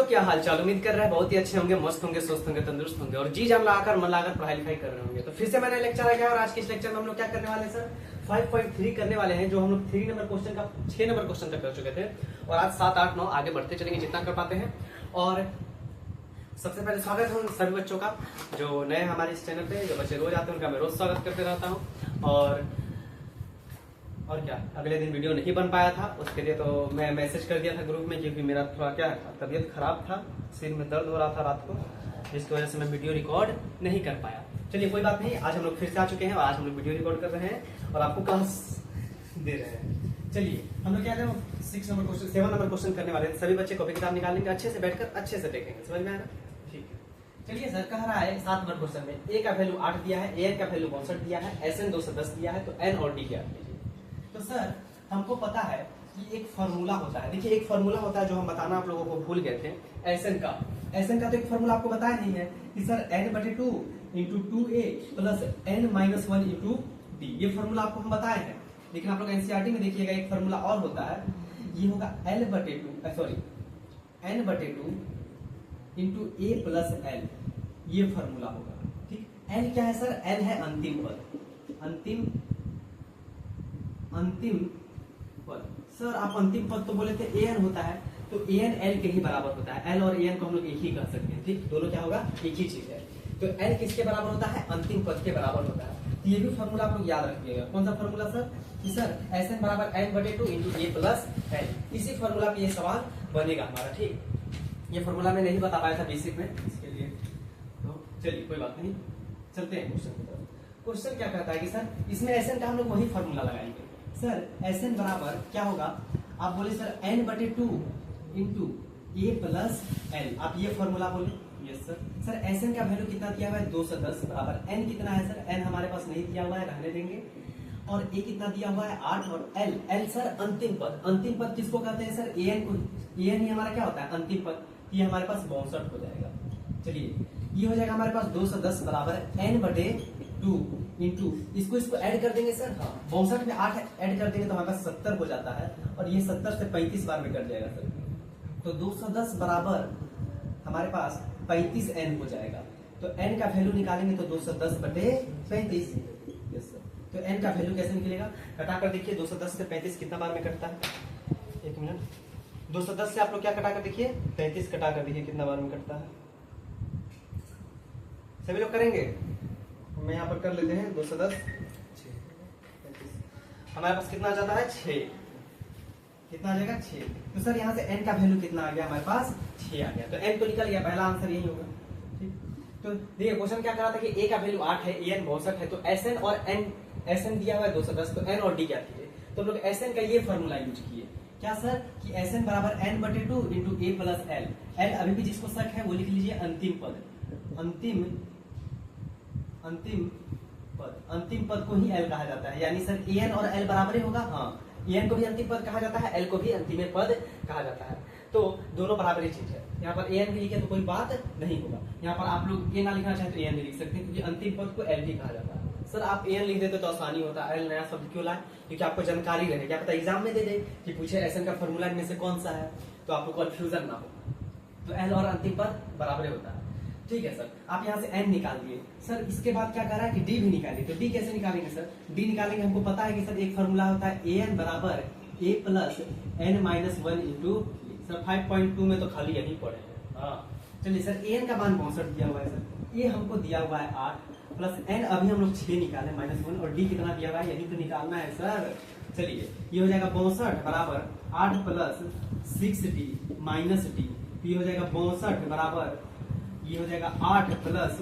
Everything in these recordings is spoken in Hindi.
बच्चों, क्या हाल चाल? उम्मीद कर रहे हैं बहुत ही अच्छे होंगे, मस्त होंगे, स्वस्थ होंगे, तंदुरुस्त होंगे और जी जान लगाकर मन लगाकर पढ़ाई लिखाई कर रहे होंगे। तो फिर से मैंने लेक्चर आ गया और आज के इस लेक्चर में हम लोग क्या करने वाले हैं सर, 5.3 करने वाले हैं, जो हम लोग 3 नंबर क्वेश्चन का 6 नंबर क्वेश्चन तक कर चुके थे और आज 7, 8, 9 आगे बढ़ते चलेंगे जितना कर पाते हैं। और सबसे पहले स्वागत है उन सभी बच्चों का जो नए हमारे इस चैनल पे, जो बच्चे रोज आते हैं उनका मैं रोज स्वागत करते रहता हूँ। और क्या, अगले दिन वीडियो नहीं बन पाया था, उसके लिए तो मैं मैसेज कर दिया था ग्रुप में, क्योंकि मेरा थोड़ा क्या तबीयत खराब था, सिर में दर्द हो रहा था रात को, जिसकी वजह से मैं वीडियो रिकॉर्ड नहीं कर पाया। चलिए कोई बात नहीं, आज हम लोग फिर से आ चुके हैं और आज हम लोग वीडियो रिकॉर्ड कर रहे हैं और आपको क्लास दे रहे हैं। चलिए हम लोग क्या है 6 नंबर क्वेश्चन 7 नंबर क्वेश्चन करने वाले हैं। सभी बच्चे कॉपी किताब निकालेंगे, अच्छे से बैठकर अच्छे से देखेंगे, समझ में आया? ठीक है, चलिए सर कह रहा है 7 नंबर क्वेश्चन में ए का वैल्यू 8 दिया है, एन का वैल्यू 62 दिया है, एसएन 210 दिया है, तो एन और डी ज्ञात कीजिए। तो सर हमको पता है कि एक फार्मूला होता है, देखिए एक फार्मूला होता है जो हम बताना आप लोगों को भूल गए थे, एसएन का तो एक फार्मूला आपको बताया नहीं है कि sir n/2 × 2a plus n-1 × d, ये फार्मूला आपको हम बताए हैं। लेकिन आप लोग एनसीईआरटी में देखिएगा एक फार्मूला और होता है, ये होगा n/2 × a प्लस l, ये फार्मूला होगा। ठीक, n क्या है सर? n है अंतिम पद, अंतिम पद। सर आप अंतिम पद तो बोले थे an होता है, तो an l के ही बराबर होता है, l और an को हम लोग एक ही कर सकते हैं। ठीक, दोनों क्या होगा, एक ही चीज है। तो l किसके बराबर होता है? अंतिम पद के बराबर होता है। तो ये भी फार्मूला आप लोग याद रखिएगा। कौन सा फार्मूला सर? कि सर Sn बराबर n/2 × a प्लस l, इसी फार्मूला पे ये सवाल बनेगा हमारा। ठीक, ये फार्मूला मैं नहीं बता पाया था बेसिक में, इसके लिए तो चलिए कोई बात नहीं, चलते हैं क्वेश्चन की तरफ। क्वेश्चन क्या कहता है कि सर इसमें Sn का हम लोग वही फार्मूला लगाएंगे। सर Sn बराबर क्या होगा? आप बोले sir n/2 × a plus l, आप ये फार्मूला बोले। Yes sir. सर Sn का वैल्यू कितना दिया हुआ है? 210 बराबर n कितना है सर? n हमारे पास नहीं दिया हुआ है, रहने देंगे। और a कितना दिया हुआ है? 8, और l सर अंतिम पद किसको कहते हैं सर? an को। an ही हमारा क्या होता है? अंतिम पद। ये हमारे पास 62 हो जाएगा। चलिए ये हो जाएगा हमारे पास 210 बराबर n/2 इंटू इसको ऐड कर देंगे सर। हाँ, 62 में 8 ऐड कर देंगे तो हमारे पास 70 हो जाता है, और ये 70 से 35 बार में कट जाएगा सर। तो 210 बराबर हमारे पास 35n हो जाएगा। तो n का वैल्यू निकालेंगे तो 210/35। Yes sir. तो n का वैल्यू कैसे निकलेगा? कटा कर देखिए, 210 से 35 कितना बार में कटता है? एक मिनट, 210 से आप लोग क्या कटा कर देखिए, 35 कटा कर देखिए कितना बार में कटता है। सभी लोग करेंगे, मैं यहाँ पर कर लेते हैं। 210 हमारे पास कितना आ जाता है? 6। कितना आ जाएगा? 6। तो सर यहाँ से n का वैल्यू कितना आ गया? हमारे पास 6 आ गया। तो n तो निकल गया, पहला आंसर यही होगा। ठीक, तो देखिए क्वेश्चन क्या करा था कि a का वैल्यू 8 है, an 62 है, तो Sn और n, Sn दिया हुआ है 210, तो n और d क्या कीजिए? तो लोग Sn का ये फॉर्मूला यूज किए। क्या सर? कि Sn बराबर n/2 × a plus l। l अभी भी जिसको शक है वो लिख लीजिए अंतिम पद, अंतिम पद को ही l कहा जाता है। यानी सर an और l बराबर ही होगा। हाँ, an को भी अंतिम पद कहा जाता है, l को भी अंतिम पद कहा जाता है, तो दोनों बराबर ही चीज है। यहाँ पर an भी लिखे तो कोई बात नहीं होगा। यहाँ पर आप लोग a ना लिखना चाहे तो an भी लिख सकते हैं, क्योंकि अंतिम पद को l भी कहा जाता है। सर आप an लिख देते तो आसानी होता, l नया शब्द क्यों लाए? क्योंकि आपको जानकारी रहे, क्या पता एग्जाम में दे दे कि पूछे Sn का फॉर्मूला इनमें से कौन सा है, तो आपको कंफ्यूजन ना हो। तो l और अंतिम पद बराबर होता है। ठीक है सर, आप यहाँ से n निकाल दिए। सर इसके बाद क्या कर रहा है कि d भी निकालिए। तो d कैसे निकालेंगे सर? d निकालेंगे, हमको पता है कि सर एक फॉर्मूला होता है an बराबर a plus n-1 into. Sir 5.2 में तो खाली यही पड़े हैं। हाँ चलिए सर, an का मान 62 दिया हुआ है सर, a हमको दिया हुआ है 8 प्लस n अभी हम लोग 6 निकाले -1, और d कितना दिया हुआ है यही तो निकालना है सर। चलिए ये हो जाएगा 62 बराबर 8 प्लस 6d माइनस d। ये हो जाएगा 62 बराबर, ये हो जाएगा 8 प्लस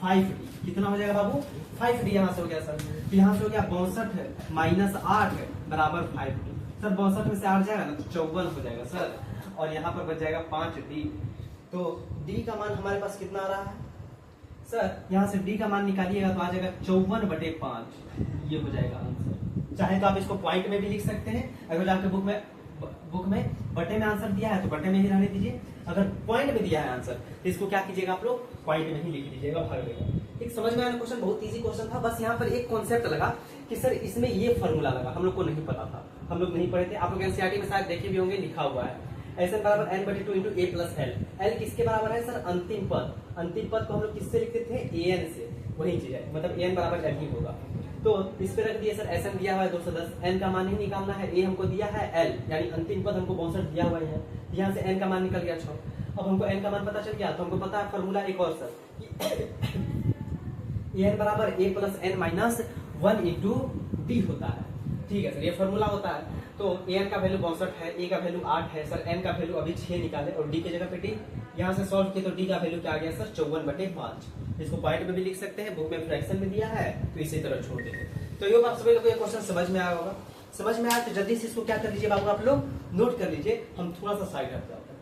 5d। कितना हो जाएगा बाबू? 5d यहाँ से हो गया सर। तो यहाँ से हो गया 62 माइनस 8 बराबर 5d। सर 62 में से 8 जाएगा ना तो 54 हो जाएगा सर, और यहाँ पर बच जाएगा 5d। तो d का मान हमारे पास कितना आ रहा है सर? यहाँ से d का मान निकालिएगा तो आ जाएगा 54/5। ये हो जाएगा आंसर। चाहे तो आप इसको पॉइंट में भी लिख सकते हैं, अगर आपके बुक में बटे में आंसर दिया है तो बटे में ही रहने दीजिए। अगर पॉइंट में दिया है आंसर तो इसको क्या कीजिएगा आप लोग? पॉइंट में ही लिख लीजिएगा, भाग देगा। एक समझ में आया क्वेश्चन? बहुत इजी क्वेश्चन था। बस यहाँ पर एक कॉन्सेप्ट लगा कि सर इसमें ये फॉर्मूला लगा, हम लोग को नहीं पता था, हम लोग नहीं पढ़े थे। आप लोग एनसीईआरटी में शायद देखे भी होंगे, लिखा हुआ है Sn बराबर n बटे 2 into a plus L. L किसके बराबर है सर? अंतिम पद। अंतिम पद को हम लोग किससे लिखते थे? an से। वही चीज है, मतलब an बराबर l ही होगा। तो इस पे रख दिए सर, Sn दिया हुआ है 210, n का मान ही निकालना है, a हमको दिया है l, यानी अंतिम पद हमको 62 दिया हुआ है, यहाँ से n का मान निकल गया 6। अब हमको n का मान पता चल गया, तो हमको पता है फॉर्मूला एक और सर, n बराबर a plus n minus 1 into D होता है। ठीक है सर, ये फॉर्मूला होता है। तो an का वैल्यू 62 है, a का वैल्यू 8 है सर, n का वैल्यू अभी 6 निकाले और d की जगह पे d, यहाँ से सॉल्व किए तो d का वैल्यू क्या आ गया सर? 54/5। इसको पॉइंट में भी लिख सकते हैं, बुक में फ्रैक्शन में दिया है, तो इसी तरह छोड़ देंगे। तो ये आप सभी लोग को ये क्वेश्चन समझ में आया होगा। समझ में आया तो जल्दी से इसको क्या कर लीजिए बाबू, आप लोग नोट कर लीजिए। हम थोड़ा सा साइड हट जाते हैं।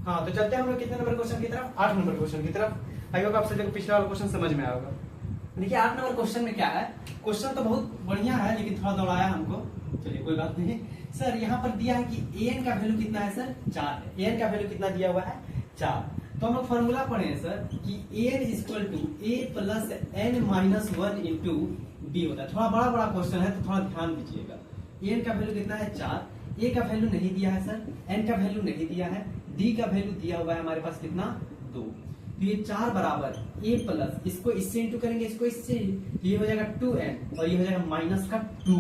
हाँ, तो चलते हैं हम लोग कितने नंबर क्वेश्चन की तरफ? 8 नंबर क्वेश्चन की तरफ। आई होप आप सभी को पिछला वाला क्वेश्चन समझ में आया होगा। देखिए 8 नंबर क्वेश्चन में क्या है, क्वेश्चन तो बहुत बढ़िया है लेकिन थोड़ा दौड़ाया हमको, चलिए कोई बात नहीं। सर यहाँ पर दिया है कि an का वैल्यू कितना है सर? 4 है। an का वैल्यू कितना दिया हुआ है? 4। तो हम लोग फॉर्मूला पढ़े हैं सर कि an equal to a plus n minus 1 into b होता है। थोड़ा बड़ा बड़ा क्वेश्चन है तो थोड़ा ध्यान दीजिएगा। an का वैल्यू कितना है? 4। a का वैल्यू नहीं दिया है सर, n का वैल्यू नहीं दिया है, d का वैल्यू दिया हुआ है हमारे पास कितना? 2। तो ये 4 बराबर a प्लस, इसको इससे इंटू करेंगे, इसको इससे, ये हो जाएगा 2n और ये हो जाएगा माइनस का 2।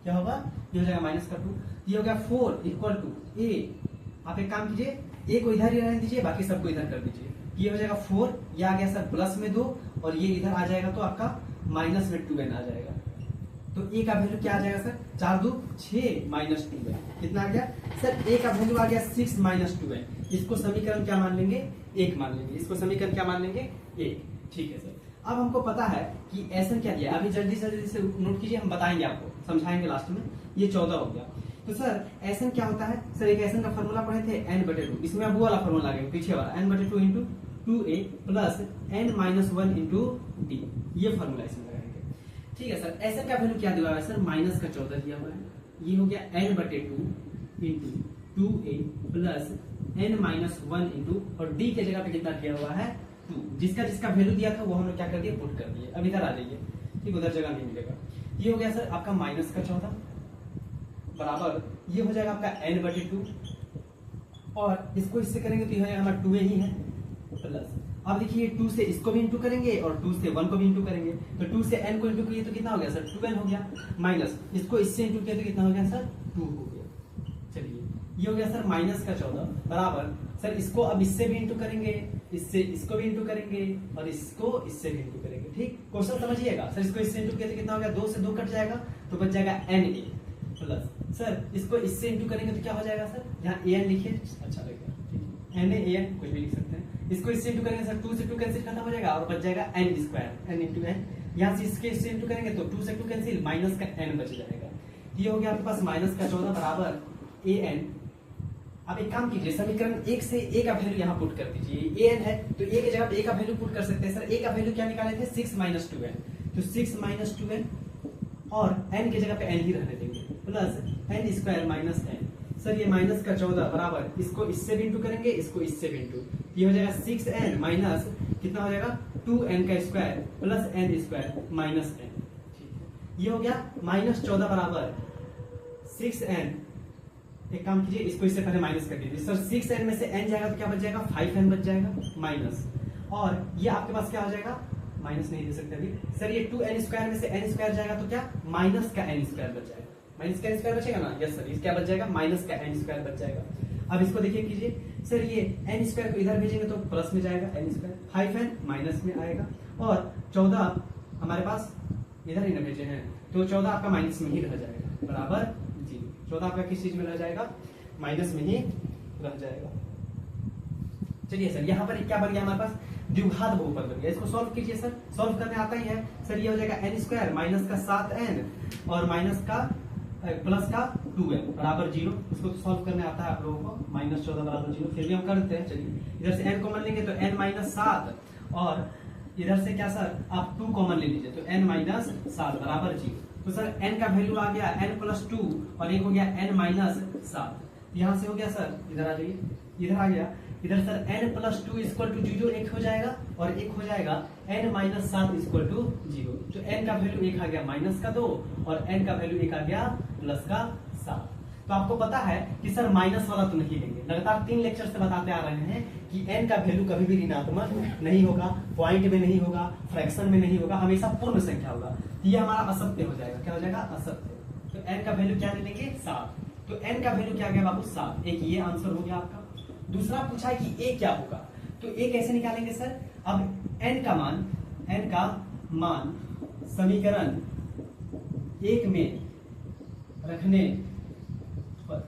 क्या होगा? ये हो जाएगा माइनस का 2। ये हो गया 4 इक्वल टू a। आप एक काम कीजिए, a को इधर ही रहने दीजिए, बाकी सबको इधर कर दीजिए। ये हो जाएगा 4, ये आ गया सर प्लस में 2 और ये इधर आ जाएगा तो आपका माइनस में 2n आ जाएगा। तो a का वैल्यू क्या आ जाएगा सर? 4 2 6 minus 2n। कितना आ गया सर? a का वैल्यू आ गया 6 माइनस 2n। इसको समीकरण क्या मान लेंगे? 1 मान लेंगे। इसको समीकरण क्या मान लेंगे? 1। ठीक है सर। अब हमको पता है कि Sn क्या दिया, अभी जल्दी से नोट कीजिए, हम बताएंगे आपको, समझाएंगे लास्ट में। ये 14 हो गया। तो सर Sn क्या होता है सर? एक Sn का फॉर्मूला पढ़े थे n बटे 2, इसमें अब वो वाला फॉर्मूला लगेगा पीछे वाला, n बटे 2 into 2a plus n minus 1 into D. ये फॉर्मूला इसमें लगाएंगे। ठीक है सर। Sn का वैल्यू क्या दिया हुआ है सर? माइनस का 14 दिया हुआ है। ये हो गया n बटे 2 into 2a plus n minus 1 into, और d के जगह पे कितना दिया हुआ है? 2। जिसका जिसका वैल्यू दिया था वो हम लोग क्या कर दिए? पुट कर दिए। अब इधर आ जाइए, ठीक, उधर जगह नहीं मिलेगा। ये हो गया सर आपका माइनस का 14 बराबर, ये हो जाएगा आपका n बटे 2 और इसको इससे करेंगे तो ये हो जाएगा हमारा 2a ही है प्लस। अब देखिए 2 से इसको भी इंटू करेंगे और 2 से 1 को भी इंटू करेंगे, तो 2 से n को इंटू किए तो कितना हो गया सर? 2n हो गया, माइनस इसको इससे इंटू किया तो कितना हो गया सर? 2 हो गया। चलिए ये हो गया सर माइनस का 14 बराबर, सर इसको अब इससे भी इंटू करेंगे, इससे इसको भी इंटू करेंगे और इसको इससे भी इंटू करेंगे। ठीक, क्वेश्चन समझिएगा सर। इसको इससे इंटू किया तो कितना हो गया? 2 से 2 कट जाएगा तो बच जाएगा na प्लस, सर इसको इससे इंटू करेंगे तो क्या हो जाएगा सर? यहाँ an लिखिए, अच्छा लगेगा, ठीक है, na an कुछ भी लिख सकते हैं। इसको इससे इंटू करेंगे सर, 2 से 2 कैंसिल खत्म हो जाएगा और बच जाएगा n square, n into n। यहाँ से इसके इससे इंटू करेंगे तो 2 से 2 कैंसिल, माइनस का n बच जाएगा। ये हो गया आपके पास माइनस का 14 बराबर an। अब एक काम कीजिए, समीकरण 1 से a का वैल्यू यहाँ पुट कर दीजिए। an है तो a की जगह पे a का वैल्यू पुट कर सकते हैं। सर a का वैल्यू क्या निकाले थे? 6 माइनस 2n, तो 6 माइनस 2n और n की जगह पे n ही रहने देंगे plus n square minus n। Sir ये माइनस का 14 बराबर, इसको इससे भी इंटू करेंगे, इसको इससे भी इंटू, ये हो जाएगा 6n माइनस कितना हो जाएगा? 2n का square plus n square minus n। ठीक है, ये हो गया माइनस 14 बराबर 6n। एक काम कीजिए, इसको इससे पहले माइनस कर दीजिए सर। 6n में से n जाएगा तो क्या बच जाएगा? 5n बच जाएगा माइनस, और ये आपके पास क्या हो जाएगा? माइनस नहीं दे सकते अभी सर। ये 2n स्क्वायर में से n स्क्वायर जाएगा तो क्या? माइनस का n स्क्वायर बच जाएगा। माइनस का n स्क्वायर बचेगा ना? यस सर, क्या बच जाएगा? माइनस का n स्क्वायर बच जाएगा। अब इसको देखिए कीजिए सर, ये n स्क्वायर को इधर भेजेंगे तो प्लस में जाएगा n स्क्वायर, 5n माइनस में आएगा और 14 हमारे पास इधर ही न भेजे हैं तो 14 आपका माइनस में ही रह जाएगा बराबर 0। 14 आपका किस चीज में रह जाएगा? माइनस में ही रह जाएगा। चलिए सर, यहाँ पर क्या बन गया हमारे पास? द्विघात बहुपद बन गया। इसको सॉल्व कीजिए सर, सॉल्व करने आता ही है सर। ये हो जाएगा n स्क्वायर माइनस का 7n और माइनस का प्लस का 2n बराबर 0। इसको तो सॉल्व करने आता है आप लोगों को। माइनस 14 बराबर 0, फिर भी हम कर देते हैं। चलिए इधर से n कॉमन लेंगे तो n माइनस 7 और इधर से क्या सर आप 2 कॉमन ले लीजिए तो n माइनस 7 बराबर 0। तो सर n का वैल्यू आ गया n प्लस 2 और एक हो गया n माइनस 7। यहाँ से हो गया सर, इधर आ जाइए, इधर आ गया, इधर sir n plus 2 equal to 0 एक हो जाएगा और एक हो जाएगा n माइनस 7 इक्वल टू 0। तो n का वैल्यू एक आ गया माइनस का 2 और n का वैल्यू एक आ गया प्लस का 7। तो आपको पता है कि सर माइनस वाला तो नहीं लेंगे, लगातार 3 लेक्चर से बताते आ रहे हैं कि n का वैल्यू कभी भी ऋणात्मक नहीं होगा, पॉइंट में नहीं होगा, फ्रैक्शन में नहीं होगा, हमेशा पूर्ण संख्या होगा। ये हमारा असत्य हो जाएगा, क्या हो जाएगा, असत्य। तो n का वैल्यू क्या ले लेंगे, 7। तो n का वैल्यू क्या आ गया बाबू, 7। एक ये आंसर हो गया आपका। दूसरा पूछा है कि a क्या होगा, तो a कैसे निकालेंगे सर, अब n का मान समीकरण 1 में रखने पर,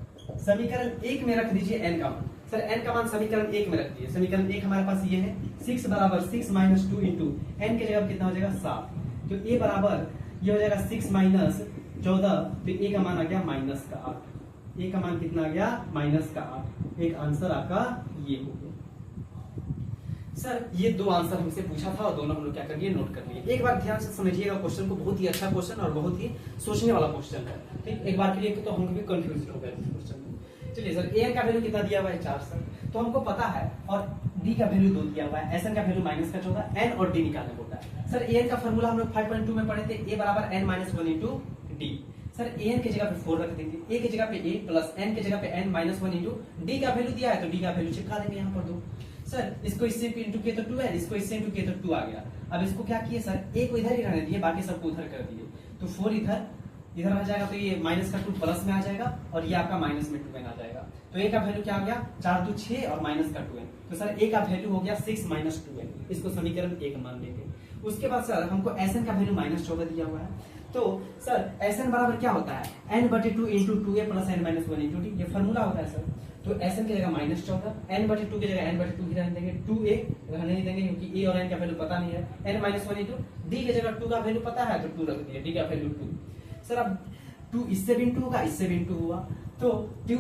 समीकरण 1 में रख दीजिए n का मान। सर n का मान समीकरण 1 में रख दिए, समीकरण 1 हमारे पास ये है 6 बराबर 6 माइनस 2 इंटू n के जगह कितना हो जाएगा, 7। तो a बराबर ये हो जाएगा 6 माइनस 14, तो a का मान आ गया माइनस का 8। a का मान कितना आ गया, माइनस का 8। एक आंसर आपका ये हो गया। सर ये 2 आंसर हमसे पूछा था और दोनों हम लोग क्या कर लिए, नोट कर लिए। एक बार ध्यान से समझिएगा क्वेश्चन को, बहुत ही अच्छा क्वेश्चन और बहुत ही सोचने वाला क्वेश्चन है। ठीक, एक बार के लिए तो हम भी कंफ्यूज हो गए क्वेश्चन में। चलिए सर, a का वैल्यू कितना दिया हुआ है, 4 सर, तो हमको पता है, और d का वैल्यू 2 दिया हुआ है, sn का वैल्यू माइनस का 14, n और d निकालना होता है। सर an का फॉर्मूला हम लोग 5.2 में पढ़े थे, a बराबर n minus 1 into d। Sir an की जगह पे 4 रख देंगे, a की जगह पे a प्लस n की जगह पे n माइनस 1 इंटू d का वैल्यू दिया है, तो d का वैल्यू चिपका देंगे यहाँ पर 2। सर इसको इससे इंटू किए तो 2n, इसको इससे इंटू किए तो 2 आ गया। अब इसको क्या किए सर, a को इधर ही रहने दिए, बाकी सबको उधर कर दिए, तो 4 इधर आ जाएगा, तो ये माइनस का 2 प्लस में आ जाएगा, और ये आपका माइनस में 2n आ जाएगा। तो a का वैल्यू क्या आ गया, 4 2 6 और माइनस का 2n। तो सर a का वैल्यू हो गया 6 माइनस 2n, इसको समीकरण 1 मान लेंगे। उसके बाद सर हमको sn का वैल्यू माइनस 14 दिया हुआ है, तो सर sn बराबर क्या होता है, n/2 into 2a plus n minus 1 into d, ये फॉर्मूला होता है सर। तो sn की जगह माइनस 14, n/2 की जगह n/2 ही रहने देंगे, 2a रहने नहीं देंगे क्योंकि a और n का वैल्यू पता नहीं है, n माइनस 1 इंटू d की जगह 2 का वैल्यू पता है, तो 2 रख दिया, d का वैल्यू 2। सर अब 2 इससे भी इंटू होगा, इससे भी इंटू हुआ, तो 2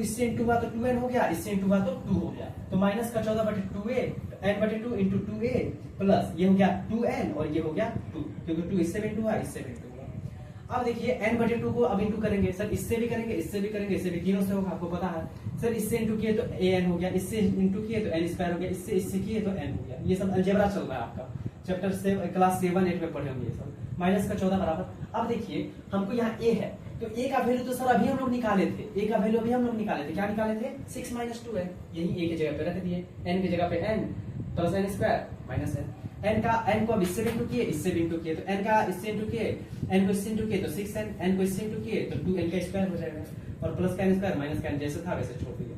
इससे इंटू हुआ तो 2n हो गया, इससे इंटू हुआ तो 2 हो गया, तो माइनस का 14/2a n/2 into 2a plus ये हो गया 2n और ये हो गया 2, क्योंकि 2 इससे भी इंटू हुआ, इससे भी इंटू हुआ। अब देखिए n/2 को अब इंटू करेंगे सर, इससे भी करेंगे, इससे भी करेंगे, इससे भी, तीनों से होगा, आपको पता है सर। इससे इंटू किए तो an हो गया, इससे इंटू किए तो n² हो गया, इससे किए तो n हो गया। ये सब अलजेब्रा चल रहा है आपका, चैप्टर से क्लास 7 8 में पढ़े होंगे ये सब। माइनस का 14 बराबर, अब देखिए हमको यहाँ a है, तो a का वैल्यू तो सर अभी हम लोग निकाले थे, a का वैल्यू अभी हम लोग निकाले थे, क्या निकाले थे, 6 माइनस 2 है, यही a की जगह पे रख दिए, n की जगह पे n plus n² minus n को अब इससे भी इंटू किए, इससे भी इंटू किए, तो n का इससे इंटू किए, n को इससे इंटू किए तो 6n, n को इससे इंटू किए तो 2n का स्क्वायर हो जाएगा, और प्लस का n² माइनस का n जैसे था वैसे छोड़ दिए।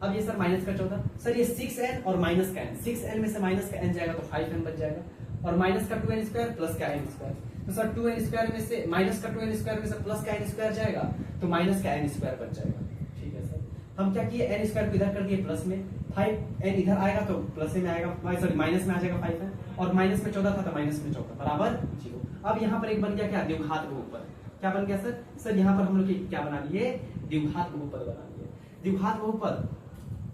अब ये सर माइनस का 14, सर ये 6n और माइनस का n, 6n में से माइनस का n जाएगा तो 5n बच जाएगा, और माइनस का 2n² प्लस का n², तो सर 2n² में से माइनस का 2n² में से प्लस का n² जाएगा, तो माइनस का n² बच जाएगा। ठीक है सर, हम क्या किए, n² को इधर कर दिए प्लस में, 5n इधर आएगा तो प्लस में आएगा, सॉरी माइनस में आ जाएगा 5n, और माइनस में 14 था तो माइनस में 14 बराबर 0। अब यहाँ पर एक बन गया क्या, द्विघात बहुपद। क्या बन गया सर, सर यहाँ पर हम लोग क्या बना लिए, द्विघात बहुपद बना लिए। द्विघात बहुपद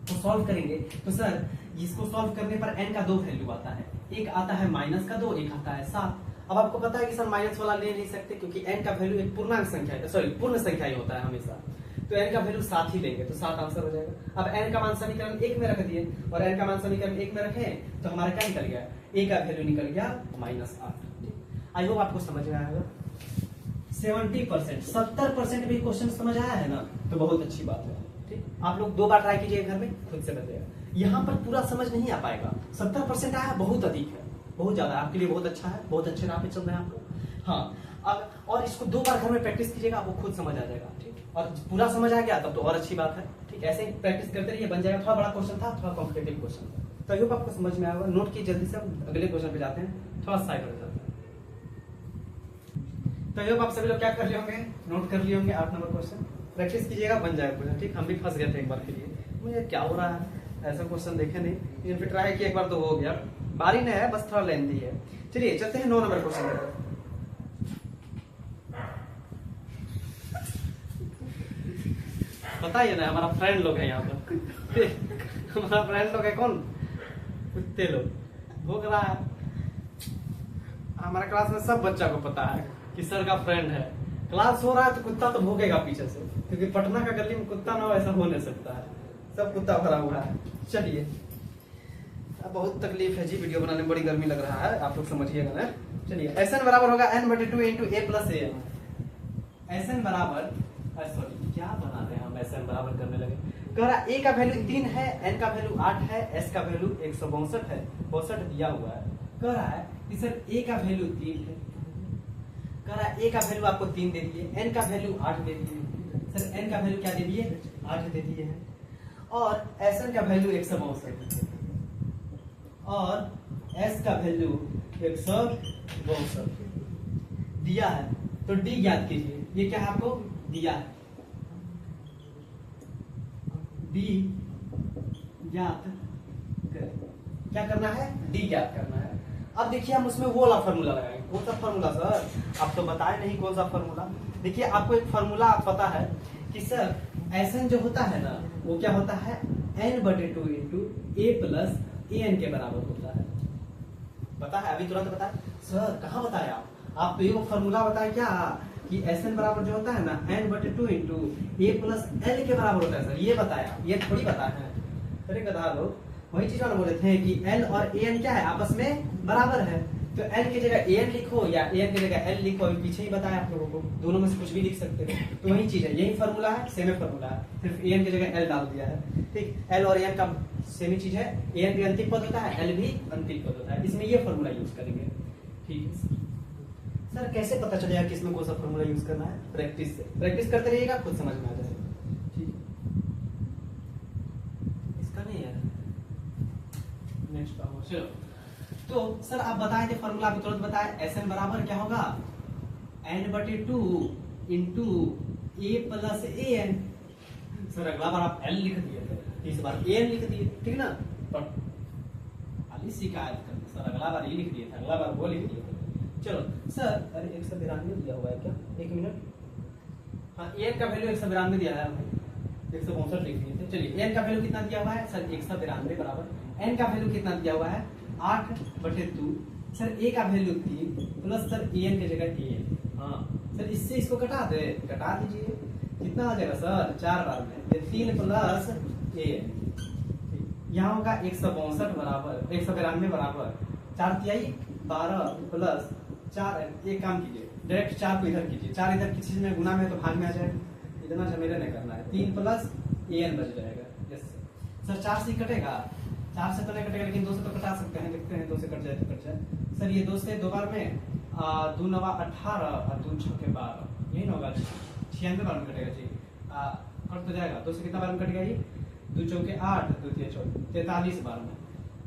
को सॉल्व करेंगे तो सर इसको सॉल्व करने पर n का 2 वैल्यू आता है, एक आता है माइनस का 2, एक आता है 7। अब आपको पता है कि सर माइनस वाला ले नहीं सकते क्योंकि n का वैल्यू एक पूर्णांक संख्या है, सॉरी पूर्ण संख्या ही होता है हमेशा, तो n का वैल्यू 7 ही लेंगे, तो 7 आंसर हो जाएगा। अब n का मान समीकरण 1 में रख दिए, और n का मान समीकरण 1 में रखे तो हमारा क्या निकल गया, a का वैल्यू निकल गया -8। आई होप आपको समझ में आएगा। 70% भी क्वेश्चन समझ आया है ना, तो बहुत अच्छी बात है। ठीक, आप लोग 2 बार ट्राई कीजिए घर में, खुद से बचेगा। यहाँ पर पूरा समझ नहीं आ पाएगा, 70% आया बहुत अधिक है, बहुत ज्यादा, आपके लिए बहुत अच्छा है, बहुत अच्छे राह पे चल रहे हैं आप लोग। हाँ, अब और इसको 2 बार घर में प्रैक्टिस कीजिएगा, आपको खुद समझ आ जाएगा। ठीक, और पूरा समझ आ गया तब तो और अच्छी बात है। ठीक, ऐसे ही प्रैक्टिस करते रहिए, बन जाएगा। थोड़ा बड़ा क्वेश्चन था, थोड़ा कॉम्पिटेटिव क्वेश्चन था, तो आई होप आपको समझ में आएगा। नोट की जल्दी से, हम अगले क्वेश्चन पे जाते हैं, थोड़ा साइड हो जाता है। तो आई होप आप सभी लोग क्या कर लिए होंगे, नोट कर लिए होंगे 8 नंबर क्वेश्चन। प्रैक्टिस कीजिएगा, बन जाएगा क्वेश्चन। ठीक, हम भी फंस गए थे एक बार के लिए, मुझे क्या हो रहा है, ऐसा क्वेश्चन देखे नहीं, लेकिन फिर ट्राई किया एक बार तो हो गया। बारी नहीं है, बस थोड़ा लेंथी है। चलिए चलते हैं 9 नंबर क्वेश्चन पर। बताइए ना, हमारा फ्रेंड लोग है यहाँ पर हमारा फ्रेंड लोग है कौन, कुत्ते लोग, भोग रहा है। हमारे क्लास में सब बच्चा को पता है कि सर का फ्रेंड है। क्लास हो रहा है तो कुत्ता तो भोगेगा पीछे से, क्योंकि पटना का गली में कुत्ता ना हो ऐसा हो नहीं सकता है, सब कुत्ता भरा हुआ है। चलिए, अब बहुत तकलीफ है जी, वीडियो बनाने में बड़ी गर्मी लग रहा है, आप लोग समझिएगा ना। चलिए, SN बराबर होगा n/2 into a plus a। SN बराबर, सॉरी क्या क्या बना रहे हैं हम, ऐसे हम बराबर करने लगे। कह रहा ए का वैल्यू 3 है, एन का वैल्यू 8 है, एस का वैल्यू 162 है, 62 दिया हुआ है। कह रहा है कि सर ए का वैल्यू 3 है, कह रहा है ए का वैल्यू आपको 3 दे दिए, एन का वैल्यू 8 दे दिए। सर एन का वैल्यू क्या दे दिए, 8 दे दिए हैं, और एस एन का वैल्यू 162 और एस का वैल्यू 162 दिया है। तो डी ज्ञात कीजिए, ये क्या है आपको दिया है, डी ज्ञात करें। क्या करना है, डी ज्ञात करना है। अब देखिए हम उसमें वो वाला फॉर्मूला लगाएंगे। कौन सा फॉर्मूला सर, आप तो बताए नहीं कौन सा फॉर्मूला। देखिए आपको एक फॉर्मूला पता है कि सर एसएन जो होता है ना, वो क्या होता है, n/2 into A plus A N के बराबर होता है। पता है, अभी तुरंत बताए सर, कहाँ बताए आप तो ये वो फॉर्मूला बताए क्या कि एसएन बराबर जो होता है ना n/2 इंटू ए प्लस एल के बराबर होता है। सर ये बताया, ये थोड़ी बताया है। अरे गधा लोग, वही चीज वाले बोले थे कि एल और ए एन क्या है, आपस में बराबर है। तो एल की जगह ए एन लिखो या ए एन की जगह एल लिखो, पीछे ही बताया आप लोगों को, दोनों में से कुछ भी लिख सकते हो। तो वही चीज है, यही फॉर्मूला है, सेम फॉर्मूला है, सिर्फ ए एन की जगह एल डाल दिया है। ठीक, एल और ए एन का सेम ही चीज है, ए एन भी अंतिम पद होता है, एल भी अंतिम पद होता है। इसमें ये फॉर्मूला यूज करेंगे। ठीक है सर, कैसे पता चलेगा कि इसमें कौन सा फॉर्मूला यूज करना है, प्रैक्टिस से। प्रैक्टिस करते रहिएगा, खुद समझ में आ जाएगा। ठीक, इसका नहीं है, नेक्स्ट का होगा। चलो, तो सर आप बताए थे फॉर्मूला, अभी तुरंत बताए, एस एन बराबर क्या होगा, n/2 into A plus A N. Sir अगला बार आप एल लिख दिए थे, इस बार ए एन लिख दिए, ठीक ना, पर खाली शिकायत कर सर, अगला बार ये लिख दिए थे, अगला बार वो लिख दिए थे। चलो सर, अरे 192 दिया हुआ है क्या, एक मिनट, हाँ ए एन का वैल्यू 192 दिया है, 162 लिख दिए थे। चलिए एन का वैल्यू कितना दिया हुआ है सर, 192 बराबर एन का वैल्यू कितना दिया हुआ है, 8/2। सर ए का value 3 plus sir A N की जगह ए एन। हाँ सर, इससे इसको कटा दे, कटा दीजिए, कितना आ जाएगा सर, 4 बार में 3 प्लस ए एन, यहाँ होगा 162 बराबर 192 बराबर 4 12 प्लस 4। एक काम कीजिए, डायरेक्ट 4 को इधर कीजिए, 4 इधर किसी चीज में गुना में तो भाग में आ जाएगा, इतना झमेला नहीं करना है। 3 प्लस ए एन बच जाएगा। यस सर, 4 से कटेगा, 4 से तो नहीं कटेगा, लेकिन 2 से तो कटा सकते हैं, देखते हैं 2 से कट जाए तो कट जाए। सर ये 2 से 2 बार में 2 9 18 और 2 6 12, यही ना होगा, 96 बार में कटेगा जी, कट तो जाएगा। 2 से कितना बार में कटेगा ये, 2 चौके 8, 2 3 14, 43 बार में।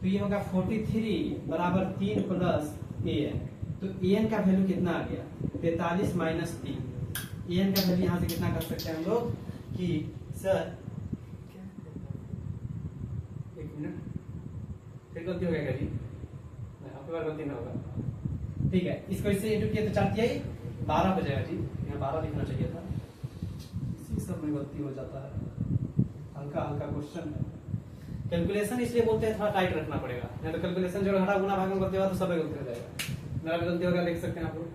तो ये होगा 43 बराबर 3 प्लस ए एन। तो ए एन का वैल्यू कितना आ गया, 43 माइनस 3। ए एन का वैल्यू यहाँ से कितना कर सकते हैं हम लोग कि सर, एक मिनट, फिर गलती हो गया जी, आपके बार गलती ना होगा। ठीक है, इसको इससे इंटू किया तो 4 12 बचेगा जी, यहाँ 12 लिखना चाहिए था, इसी सब में गलती हो जाता है, हल्का हल्का क्वेश्चन है। कैलकुलेशन इसलिए बोलते हैं थोड़ा टाइट रखना पड़ेगा, नहीं तो कैलकुलेशन जो घटा गुना भाग में गलती होगा तो सब गलती हो जाएगा। मेरा भी गलती होगा, देख सकते हैं आप लोग।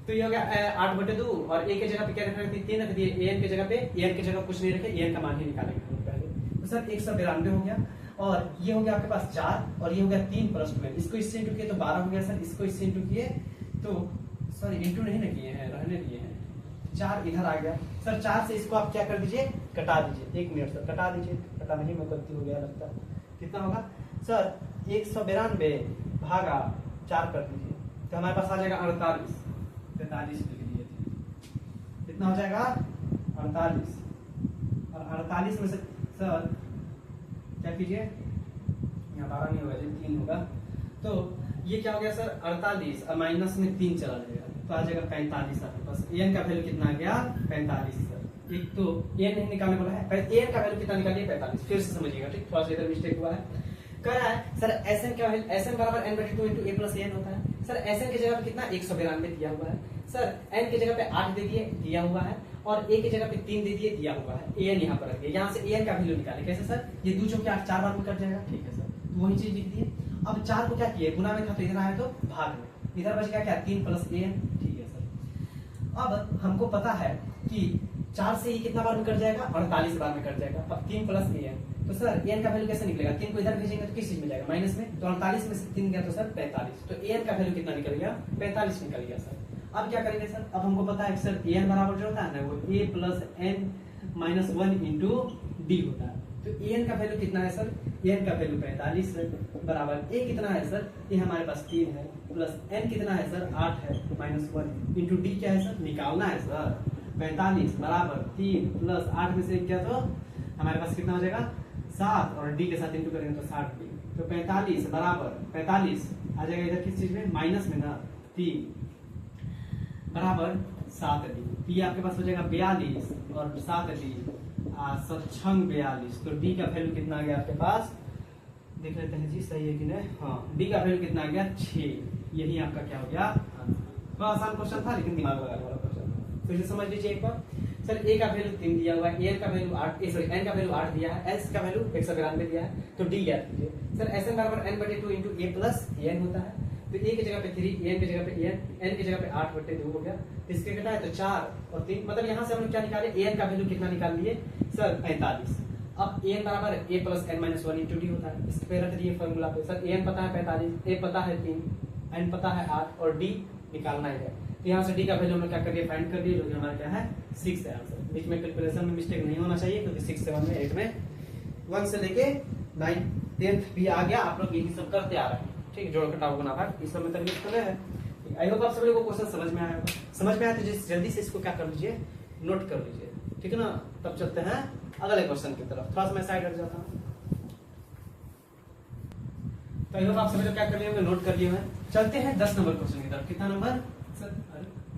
तो ये हो गया 8/2 और ए की जगह पे क्या रख रहे थे, 3 रख दिए, ए एन की जगह पे, ए एन की जगह कुछ नहीं रखे, ए एन का मान ही निकालेंगे हम पहले। तो सर 192 हो गया, और ये हो गया आपके पास 4, और ये हो गया 3 प्लस 12, इसको इससे इंटू किए तो 12 हो गया सर, इसको इससे इंटू किए तो सर इंटू नहीं ना किए हैं, रहने दिए हैं, 4 इधर आ गया। सर 4 से इसको आप क्या कर दीजिए, कटा दीजिए, 1 मिनट सर कटा दीजिए, कटाने ही में गलती हो गया लगता है। कितना होगा सर, 192 भागा 4 कर दीजिए, तो हमारे पास आ जाएगा 48, 43 लिख दिए थे, कितना हो जाएगा 48, और 48 में से सर क्या कीजिए, यहाँ 12 नहीं होगा जी, 3 होगा, तो ये क्या हो गया सर 48 और माइनस में 3 चला जाएगा, तो आ जाएगा 45 आपके पास। एन का वैल्यू कितना आ गया, 45 सर। एक तो एन नहीं निकालने वाला है, एन का वैल्यू कितना निकालिए, 45। फिर से समझिएगा, ठीक, थोड़ा सा इधर मिस्टेक हुआ है। कह रहा है सर एस एन क्या है, एस एन बराबर n/2 इंटू ए प्लस एन होता है। सर एस एन की जगह पे कितना 192 दिया हुआ है, सर एन की जगह पे 8 दे दिए, दिया हुआ है, और ए की जगह पे 3 दे दिए, दिया हुआ है, ए एन यहाँ पर रख दिया। यहाँ से ए एन का वैल्यू निकाले, कैसे सर, ये 2 चौके 8 4 बार में कट जाएगा, ठीक है सर, तो वही चीज लिख दिए। अब 4 को क्या किए, गुना में था तो इधर आया तो भाग में, इधर बच गया क्या 3 प्लस ए एन, ठीक है सर। अब हमको पता है कि 4 से ये कितना बार में कट जाएगा, 48 बार में कट जाएगा। अब 3 प्लस ए एन, तो सर एन का वैल्यू कैसे निकलेगा, 3 को इधर भेजेंगे तो किस चीज में जाएगा, माइनस में, तो 48 में से 3 गया तो सर 45, तो एन का वैल्यू कितना निकल गया, 45 निकल गया सर। अब क्या करेंगे सर, अब हमको पता है कि सर एन बराबर जो होता है ना वो ए प्लस एन -1 इंटू डी होता है। तो an का वैल्यू कितना है सर, an का वैल्यू 45 है, बराबर a कितना है सर, ये हमारे पास 3 है, प्लस n कितना है सर 8 है, -1 इंटू डी क्या है सर, निकालना है सर। 45 बराबर 3 प्लस 8 में से क्या, तो हमारे पास कितना हो जाएगा 7, और डी के साथ इंटू करेंगे तो 60 डी। तो 45 बराबर 45 आ जाएगा इधर किस चीज में, माइनस में ना, 3 बराबर 7 डी। आपके पास हो जाएगा 42 और 7 डी 42। तो डी का वैल्यू कितना आ गया आपके पास, देख लेते हैं जी सही है कि नहीं। हाँ, डी का वैल्यू कितना आ गया 6। यही आपका क्या हो गया आंसर। तो आसान क्वेश्चन था लेकिन दिमाग लगाने वाला क्वेश्चन था। तो इसे समझ लीजिए एक बार। सर ए का वैल्यू 3 दिया हुआ है, एन का वैल्यू 8, सॉरी एन का वैल्यू 8 दिया है, एस का वैल्यू 192 दिया है, तो डी ज्ञात कीजिए। सर एस एन बराबर n/2 इंटू ए प्लस एन होता है। तो ए की जगह पे 3, एन की जगह पे एन की जगह पे 8/2 हो गया। इसके कितना है, तो 4 और 3, मतलब यहाँ से हम लोग क्या निकाले, एन का वैल्यू कितना निकाल लिए सर 45। अब एन बराबर a plus n-1 into D होता है। इसके पे रख दिए फॉर्मूला पे। सर एन पता है 45, ए पता है 3, एन पता है 8 और डी निकालना है। तो यहाँ से डी का वैल्यू हम लोग क्या कर दिए, फाइंड कर दिए, जो कि हमारा क्या है 6 है आंसर। बीच में कैलकुलेशन में मिस्टेक नहीं होना चाहिए, क्योंकि 6, 7 में 8 में 1 से लेके 9 10th भी आ गया। आप लोग यही सब करते आ रहे हैं, ठीक है, जोड़ घटाव गुना भाग इस सब में तकलीफ तो है। आई होप आप सभी लोगों को क्वेश्चन समझ में आया होगा। समझ में आया तो जल्दी से इसको क्या कर लीजिए, नोट कर लीजिए, ठीक है ना। तब चलते हैं अगले क्वेश्चन की तरफ। थोड़ा सा मैं साइड हट जाता हूँ। तो आई होप आप सभी लोग क्या कर लिए होंगे, नोट कर लिए हैं। चलते हैं 10 नंबर क्वेश्चन की तरफ। कितना नंबर सर,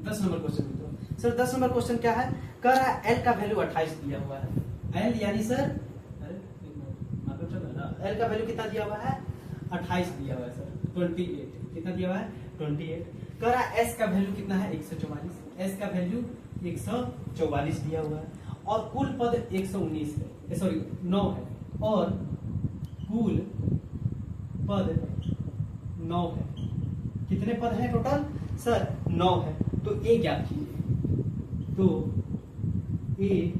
10 नंबर क्वेश्चन की तरफ। सर 10 नंबर क्वेश्चन क्या है, कह रहा है एल का वैल्यू 28 दिया हुआ है। एल यानी सर एल का वैल्यू कितना दिया हुआ है, 28 दिया हुआ है सर, 28 कितना दिया हुआ है 28। कह रहा है एस का वैल्यू कितना है 144। एस का वैल्यू 144 दिया हुआ है और कुल पद 119 है, सॉरी 9 है, और कुल पद 9 है। कितने पद हैं टोटल सर 9 है। तो ए ज्ञात कीजिए। तो ए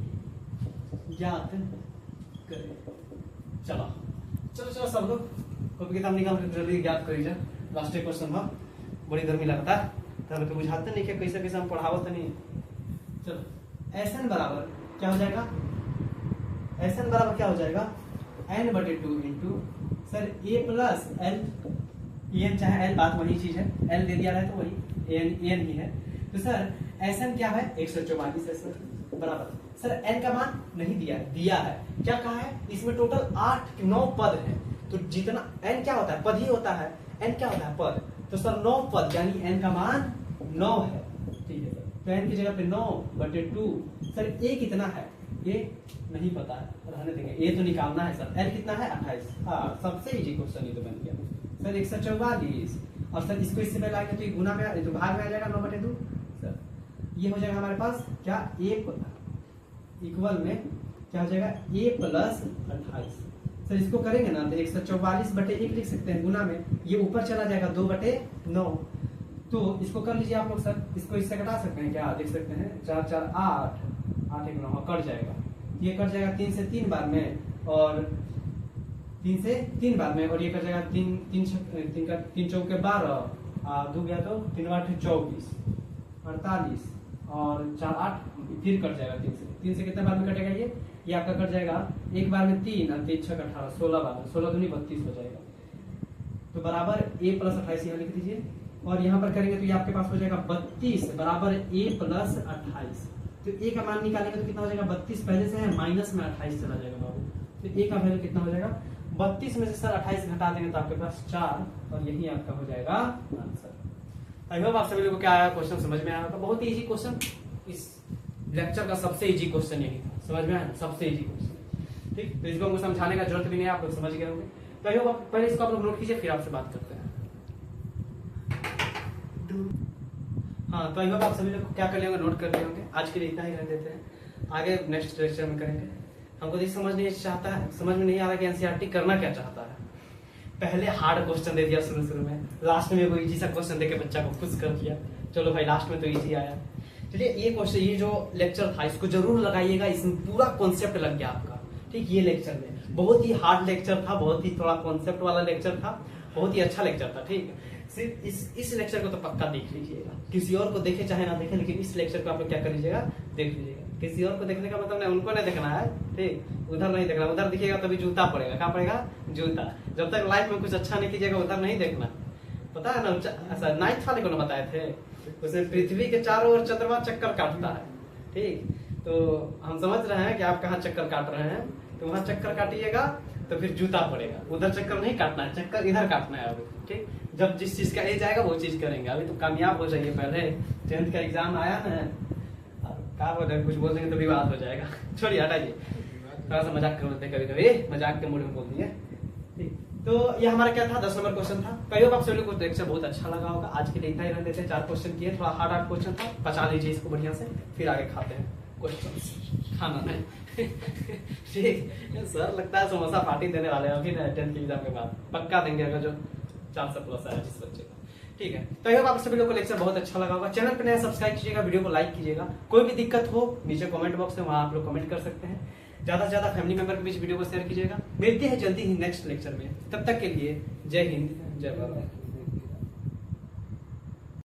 ज्ञात करें। चलो चलो चलो सब लोग कॉपी किताब निकाल कर जल्दी ज्ञात करिए। लास्ट क्वेश्चन था, बड़ी गर्मी लगता है तो हमें तो बुझाते नहीं कि कैसे कैसे हम पढ़ावत नहीं। चलो एस एन बराबर क्या हो जाएगा, एस एन बराबर क्या हो जाएगा n/2 इंटू सर ए प्लस एल, एन चाहे एल, बात वही चीज है, एल दे दिया है तो वही एन ही है। तो सर एस एन क्या है 144 है सर, बराबर सर एन का मान नहीं दिया है, दिया है क्या कहा है, इसमें टोटल 8-9 पद है। तो जितना एन क्या होता है पद ही होता है, एन क्या होता है पद, तो सर 9 पद यानी एन का मान 9 है, ठीक है सर। तो एन की जगह पे 9/2। सर ए कितना है, ये नहीं पता है, रहने देंगे, ए तो निकालना है सर। एल कितना है 28। हाँ सबसे इजी क्वेश्चन ये तो बन गया सर 144। और सर इसको इससे पहले आएंगे तो ये गुना में, तो भाग में आ जाएगा 9/2 सर। ये हो जाएगा हमारे पास क्या ए इक्वल में क्या हो जाएगा a प्लस 28। सर इसको करेंगे ना तो 144/1 लिख सकते हैं गुना में, ये ऊपर चला जाएगा 2/9। तो इसको कर लीजिए आप लोग सर, इसको इससे घटा सकते हैं क्या, देख सकते हैं 4 4 8 8 1 9 कट जाएगा, ये कट जाएगा 3 से 3 बार में, और 3 से 3 बार में, और ये कट जाएगा 3 चौके 12, 2 गया तो 3 8 24 48 और 4 8 फिर कट जाएगा 3 से कितने बार में कटेगा ये आपका कट जाएगा एक बार में 3 और 3 6 18 16 बार में, 16 दूनी 32 हो जाएगा। तो बराबर a प्लस 28 यहाँ लिख दीजिए, और यहाँ पर करेंगे तो ये आपके पास हो जाएगा 32 बराबर a प्लस 28। तो a का मान निकालेंगे तो कितना हो जाएगा 32 पहले से है, माइनस में 28 चला जाएगा बाबू। तो a का वैल्यू कितना हो जाएगा 32 में से सर 28 घटा देंगे तो आपके पास 4, और यही आपका हो जाएगा आंसर। आई होप आप सभी लोगों को क्या आया, क्वेश्चन समझ में आया होगा। बहुत ही इजी क्वेश्चन, इस लेक्चर का सबसे इजी क्वेश्चन यही था, समझ में आया, सबसे इजी क्वेश्चन, ठीक। तो इसको हमको समझाने का जरूरत भी नहीं है, आप लोग समझ गए होंगे। तो आई होप पहले इसको आप लोग नोट कीजिए, फिर आपसे बात करते हैं। हाँ तो आई होप आप सभी लोग क्या कर लेंगे, नोट कर लिए होंगे। आज के लिए इतना ही रहने देते हैं, आगे नेक्स्ट लेक्चर में करेंगे। हमको तो समझ नहीं चाहता है, समझ में नहीं आ रहा कि एनसीईआरटी करना क्या चाहता है। पहले हार्ड क्वेश्चन दे दिया शुरू में, लास्ट में कोई इजी सा क्वेश्चन देके बच्चा को खुश कर दिया, चलो भाई लास्ट में तो इजी आया। चलिए ये क्वेश्चन, ये जो लेक्चर था इसको जरूर लगाइएगा, इसमें पूरा कॉन्सेप्ट लग गया आपका, ठीक। ये लेक्चर में बहुत ही हार्ड लेक्चर था, बहुत ही थोड़ा कॉन्सेप्ट वाला लेक्चर था, बहुत ही अच्छा लेक्चर था, ठीक। सिर्फ इस लेक्चर को तो पक्का देख लीजिएगा, किसी और को देखे चाहे ना देखे, लेकिन इस लेक्चर को आप लोग क्या कर लीजिएगा, देख लीजिएगा। किसी और को देखने का मतलब नहीं, उनको नहीं देखना है, ठीक, उधर नहीं देखना, उधर दिखेगा तभी जूता पड़ेगा। क्या पड़ेगा? जूता। जब तक लाइफ में कुछ अच्छा नहीं कीजिएगा उधर नहीं देखना, पता है ना। ऐसा नाइन्थ वाले को ना बताए थे, उसे पृथ्वी के चारों ओर चंद्रमा चक्कर काटता है, ठीक। तो हम समझ रहे हैं कि आप कहाँ चक्कर काट रहे हैं, तो वहां चक्कर काटिएगा तो फिर जूता पड़ेगा। उधर चक्कर नहीं काटना है, चक्कर इधर काटना है अभी, ठीक। जब जिस चीज का एज आएगा वो चीज करेंगे। अभी तो कामयाब हो जाइए, पहले 10th का एग्जाम आया ना, क्या बोल रहे, कुछ बोल देंगे तो विवाद हो जाएगा। छोड़िए, हटाइए, थोड़ा सा मजाक कर लेते, कभी कभी मजाक के मूड में बोल दिए, ठीक। तो ये हमारा क्या था, 10 नंबर क्वेश्चन था। कई आप सभी को लेक्चर बहुत अच्छा लगा होगा। आज के लिए इतना ही रह देते हैं, 4 क्वेश्चन किए, थोड़ा हार्ड क्वेश्चन था, पचा लीजिए इसको बढ़िया से, फिर आगे खाते हैं क्वेश्चन, खाना नहीं। ठीक सर, लगता है समोसा पार्टी देने वाले हैं अभी ना 10th के एग्जाम के बाद, पक्का देंगे अगर जो 400 प्लस आया जिस बच्चे का, ठीक है। तो आई होप आप सभी लोगों को लेक्चर बहुत अच्छा लगा होगा। चैनल पर नया सब्सक्राइब कीजिएगा, वीडियो को लाइक कीजिएगा। कोई भी दिक्कत हो नीचे कमेंट बॉक्स में, वहां आप लोग कमेंट कर सकते हैं। ज्यादा से ज्यादा फैमिली मेंबर के बीच वीडियो को शेयर कीजिएगा। मिलते हैं जल्दी ही नेक्स्ट लेक्चर में, तब तक के लिए जय हिंद, जय भारत।